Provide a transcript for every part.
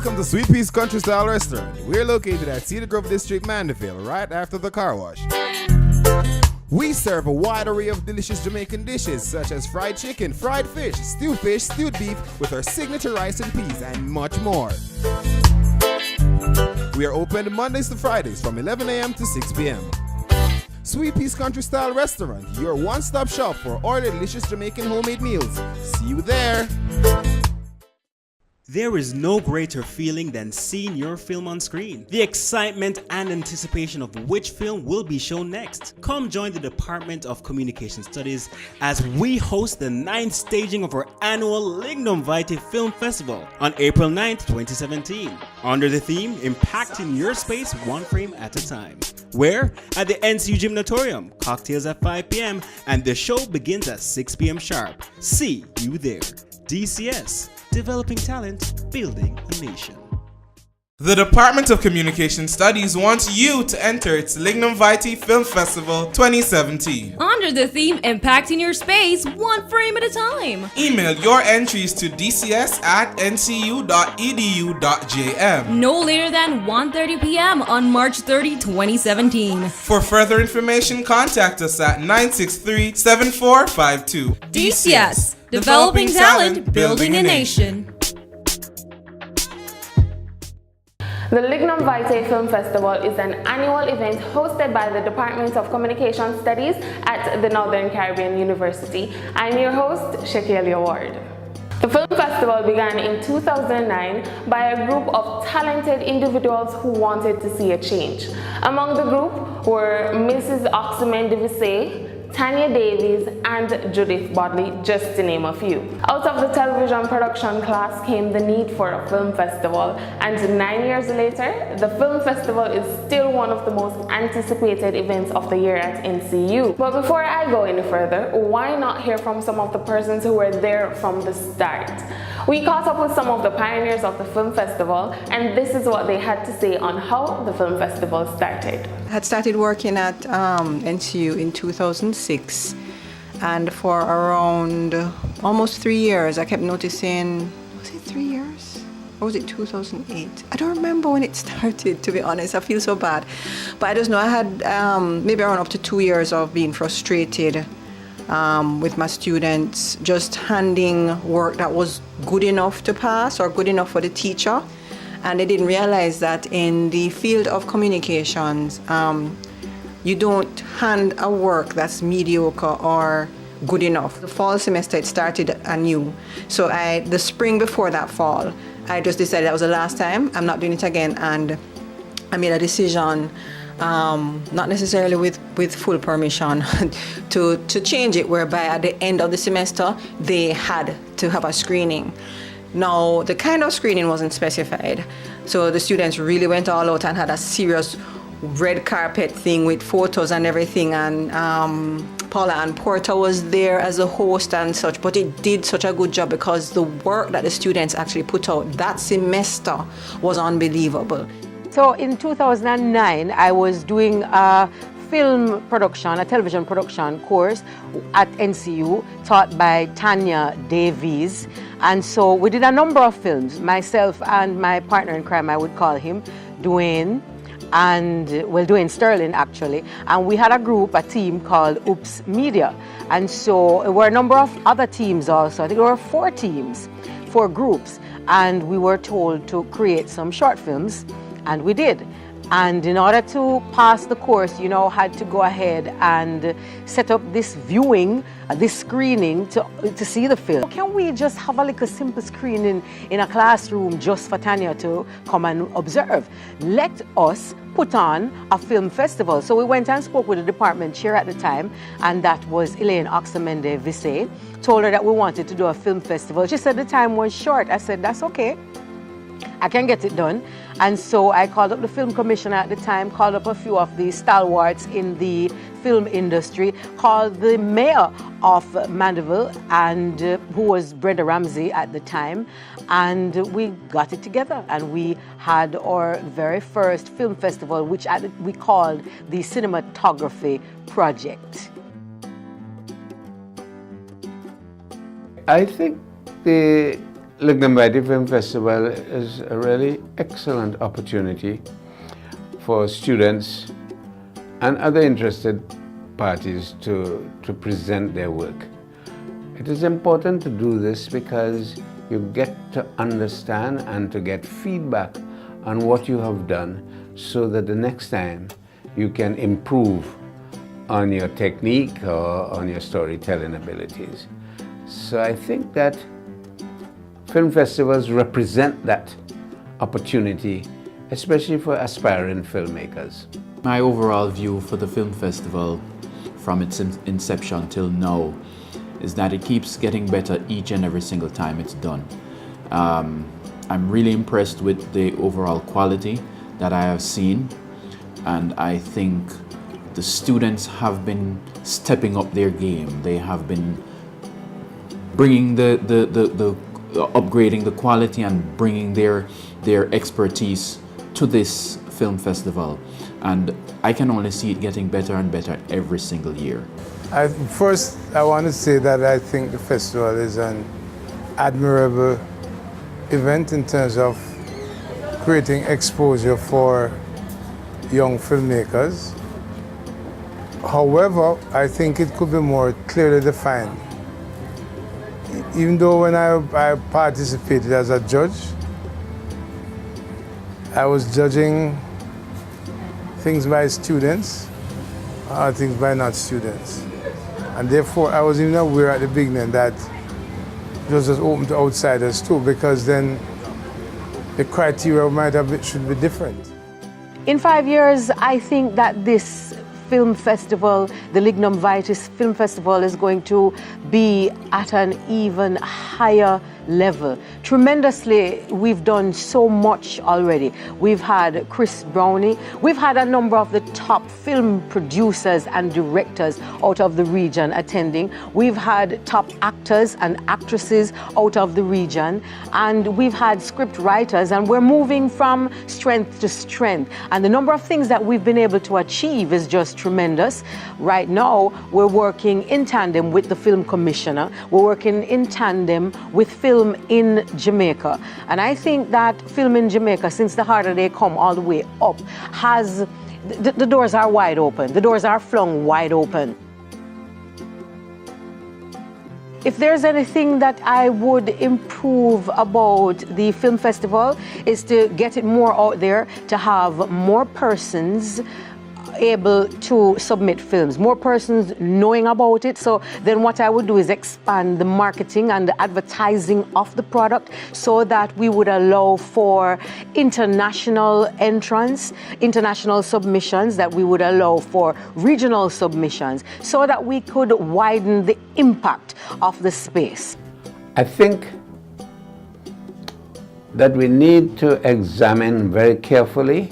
Welcome to Sweet Peace Country Style Restaurant. We're located at Cedar Grove District, Mandeville, right after the car wash. We serve a wide array of delicious Jamaican dishes such as fried chicken, fried fish, stewed beef with our signature rice and peas, and much more. We are open Mondays to Fridays from 11 a.m. to 6 p.m. Sweet Peace Country Style Restaurant, your one-stop shop for all the delicious Jamaican homemade meals. See you there. There is no greater feeling than seeing your film on screen. The excitement and anticipation of which film will be shown next. Come join the Department of Communication Studies as we host the 9th staging of our annual Lignum Vitae Film Festival on April 9th, 2017, under the theme Impacting Your Space One Frame at a Time. Where? At the NCU Gymnatorium, cocktails at 5 p.m. and the show begins at 6 p.m. sharp. See you there. DCS. Developing talent, building a nation. The Department of Communication Studies wants you to enter its Lignum Vitae Film Festival 2017. Under the theme, Impacting Your Space, one frame at a time. Email your entries to dcs@ncu.edu.jm. No later than 1:30 p.m. on March 30, 2017. For further information, contact us at 963-7452. DCS, Developing Talent, Building a Nation. The Lignum Vitae Film Festival is an annual event hosted by the Department of Communication Studies at the Northern Caribbean University. I'm your host, Shakaliah Ward. The film festival began in 2009 by a group of talented individuals who wanted to see a change. Among the group were Mrs. Oxymen Devise, Tanya Davies, and Judith Bodley, just to name a few. Out of the television production class came the need for a film festival, and 9 years later, the film festival is still one of the most anticipated events of the year at NCU. But before I go any further, why not hear from some of the persons who were there from the start? We caught up with some of the pioneers of the film festival, and this is what they had to say on how the film festival started. I had started working at NCU in 2006, and for around almost 3 years I kept noticing, was it 3 years? Or was it 2008? I don't remember when it started, to be honest. I feel so bad. But I just know I had maybe around up to 2 years of being frustrated with my students, just handing work that was good enough to pass or good enough for the teacher. And they didn't realize that in the field of communications, you don't hand a work that's mediocre or good enough. The fall semester, it started anew. So the spring before that fall, I just decided that was the last time. I'm not doing it again. And I made a decision, not necessarily with full permission, to change it, whereby at the end of the semester, they had to have a screening. Now, the kind of screening wasn't specified, so the students really went all out and had a serious red carpet thing with photos and everything, and Paula and Porter was there as a host and such, but it did such a good job because the work that the students actually put out that semester was unbelievable. So in 2009, I was doing a film production, a television production course at NCU taught by Tanya Davies. And so we did a number of films, myself and my partner in crime, I would call him, Dwayne, and Dwayne Sterling actually. And we had a group, a team called Oops Media. And so there were a number of other teams also. I think there were 4 teams, 4 groups. And we were told to create some short films, and we did. And in order to pass the course, had to go ahead and set up this viewing, this screening to see the film. Can we just have a little simple screening in a classroom just for Tanya to come and observe? Let us put on a film festival. So we went and spoke with the department chair at the time, and that was Elaine Oxamende Visse. Told her that we wanted to do a film festival. She said the time was short. I said, that's okay. I can get it done. And so I called up the film commissioner at the time, called up a few of the stalwarts in the film industry, called the mayor of Mandeville, and who was Brenda Ramsey at the time, and we got it together, and we had our very first film festival, which we called the Cinematography Project. I think the Lignum Vitae Film Festival is a really excellent opportunity for students and other interested parties to present their work. It is important to do this because you get to understand and to get feedback on what you have done so that the next time you can improve on your technique or on your storytelling abilities. So I think that film festivals represent that opportunity, especially for aspiring filmmakers. My overall view for the film festival from its inception till now is that it keeps getting better each and every single time it's done. I'm really impressed with the overall quality that I have seen, and I think the students have been stepping up their game. They have been bringing upgrading the quality and bringing their expertise to this film festival, and I can only see it getting better and better every single year. First, I want to say that I think the festival is an admirable event in terms of creating exposure for young filmmakers. However, I think it could be more clearly defined. Even though when I participated as a judge, I was judging things by students, things by not students. And therefore, I was even aware at the beginning that it was just open to outsiders too, because then the criteria should be different. In 5 years, I think that this film festival, the Lignum Vitae Film Festival, is going to be at an even higher level. Tremendously, we've done so much already. We've had Chris Brownie, we've had a number of the top film producers and directors out of the region attending. We've had top actors and actresses out of the region, and we've had script writers, and we're moving from strength to strength. And the number of things that we've been able to achieve is just tremendous. Right now, we're working in tandem with the film commissioner. We're working in tandem with Film in Jamaica. And I think that Film in Jamaica, since the harder they come all the way up, has, the doors are wide open. The doors are flung wide open. If there's anything that I would improve about the film festival, is to get it more out there, to have more persons able to submit films, more persons knowing about it. So then what I would do is expand the marketing and the advertising of the product so that we would allow for international entrance, international submissions, that we would allow for regional submissions, so that we could widen the impact of the space. I think that we need to examine very carefully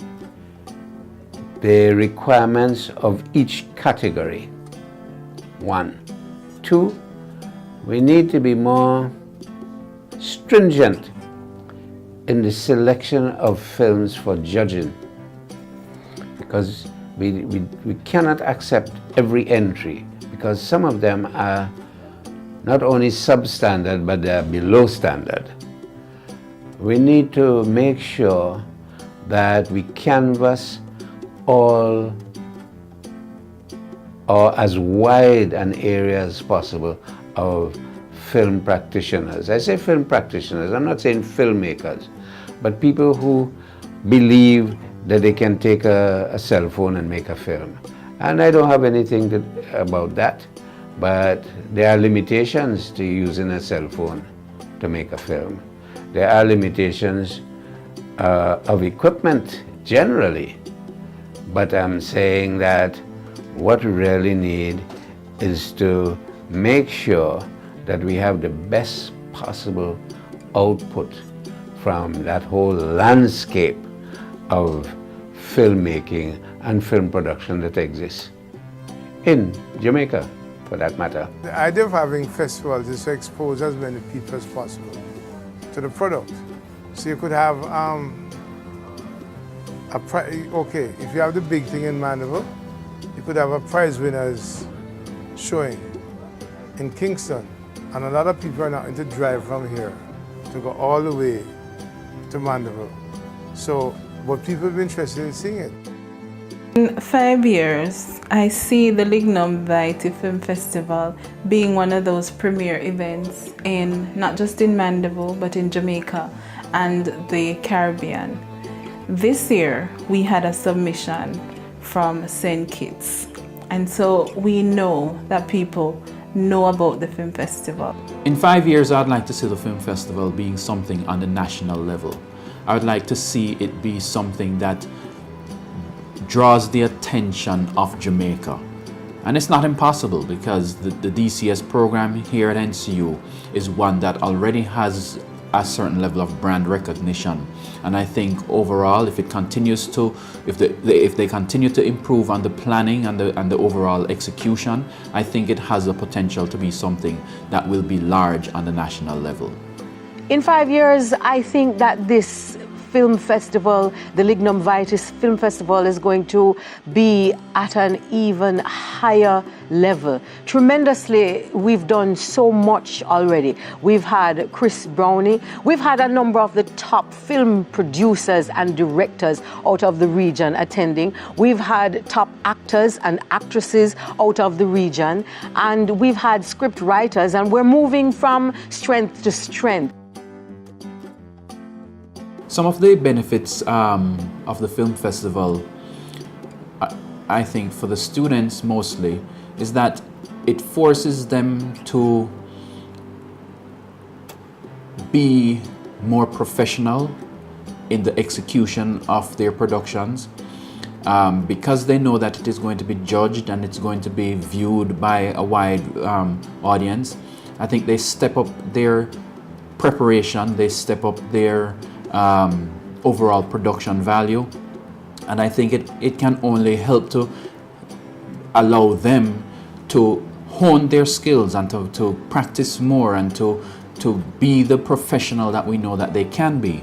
the requirements of each category. 1. 2, we need to be more stringent in the selection of films for judging, because we cannot accept every entry, because some of them are not only substandard, but they are below standard. We need to make sure that we canvass all, or as wide an area as possible, of film practitioners. I say film practitioners, I'm not saying filmmakers, but people who believe that they can take a cell phone and make a film. And I don't have anything about that, but there are limitations to using a cell phone to make a film. There are limitations of equipment generally. But I'm saying that what we really need is to make sure that we have the best possible output from that whole landscape of filmmaking and film production that exists in Jamaica, for that matter. The idea of having festivals is to expose as many people as possible to the product. So you could have okay, if you have the big thing in Mandeville, you could have a prize winners showing in Kingston, and a lot of people are not going to drive from here to go all the way to Mandeville. So, but people have been interested in seeing it. In 5 years, I see the Lignum Vitae Film Festival being one of those premier events in not just in Mandeville, but in Jamaica and the Caribbean. This year, we had a submission from St. Kitts, and so we know that people know about the film festival. In 5 years, I'd like to see the film festival being something on the national level. I would like to see it be something that draws the attention of Jamaica. And it's not impossible because the DCS program here at NCU is one that already has a certain level of brand recognition. And I think overall, if it continues to, if they continue to improve on the planning and the overall execution, I think it has the potential to be something that will be large on the national level. In 5 years, I think that this film festival, the Lignum Vitae Film Festival, is going to be at an even higher level. Tremendously, we've done so much already. We've had Chris Brownie, we've had a number of the top film producers and directors out of the region attending. We've had top actors and actresses out of the region, and we've had script writers, and we're moving from strength to strength. Some of the benefits of the film festival, I think for the students mostly, is that it forces them to be more professional in the execution of their productions, because they know that it is going to be judged and it's going to be viewed by a wide audience. I think they step up their preparation, they step up their overall production value, and I think it can only help to allow them to hone their skills and to practice more and to be the professional that we know that they can be.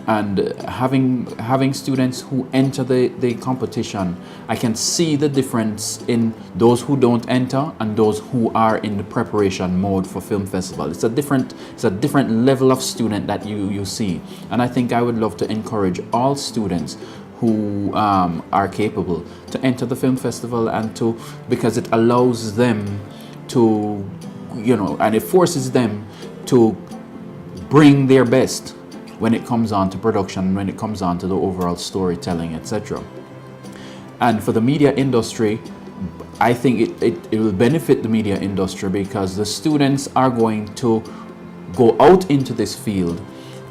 And having students who enter the competition, I can see the difference in those who don't enter and those who are in the preparation mode for film festival. It's a different level of student that you see. And I think I would love to encourage all students who are capable to enter the film festival, and because it allows them to, and it forces them to bring their best when it comes on to production, when it comes on to the overall storytelling, etc. And for the media industry, I think it will benefit the media industry because the students are going to go out into this field,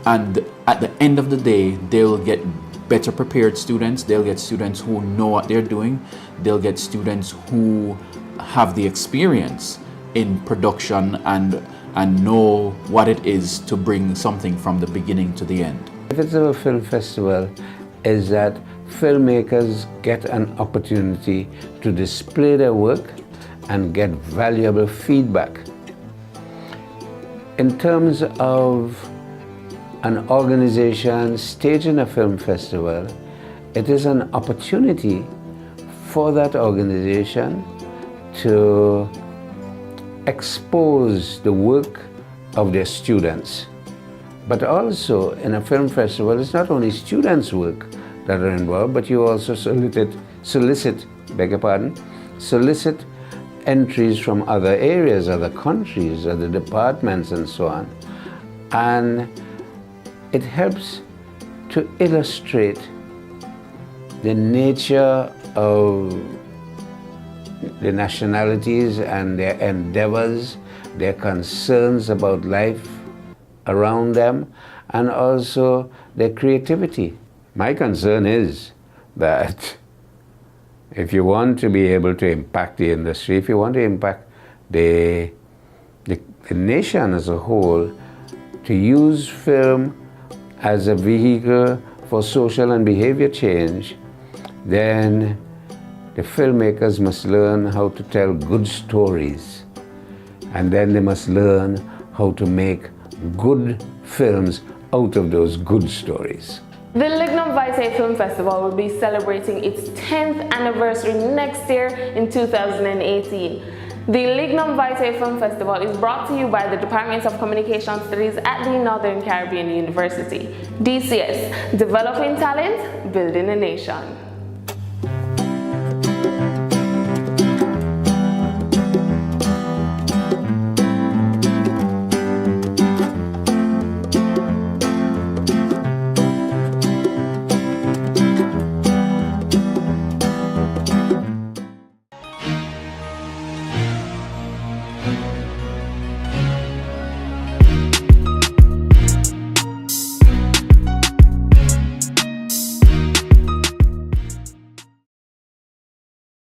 and at the end of the day, they'll get better prepared students, they'll get students who know what they're doing, they'll get students who have the experience in production and know what it is to bring something from the beginning to the end. The benefits of a film festival is that filmmakers get an opportunity to display their work and get valuable feedback. In terms of an organization staging a film festival, it is an opportunity for that organization to expose the work of their students. But also in a film festival, it's not only students' work that are involved, but you also solicit entries from other areas, other countries, other departments and so on. And it helps to illustrate the nature of the nationalities and their endeavors, their concerns about life around them, and also their creativity. My concern is that if you want to be able to impact the industry, if you want to impact the nation as a whole, to use film as a vehicle for social and behavior change, then the filmmakers must learn how to tell good stories, and then they must learn how to make good films out of those good stories. The Lignum Vitae Film Festival will be celebrating its 10th anniversary next year in 2018. The Lignum Vitae Film Festival is brought to you by the Department of Communication Studies at the Northern Caribbean University. DCS, developing talent, building a nation.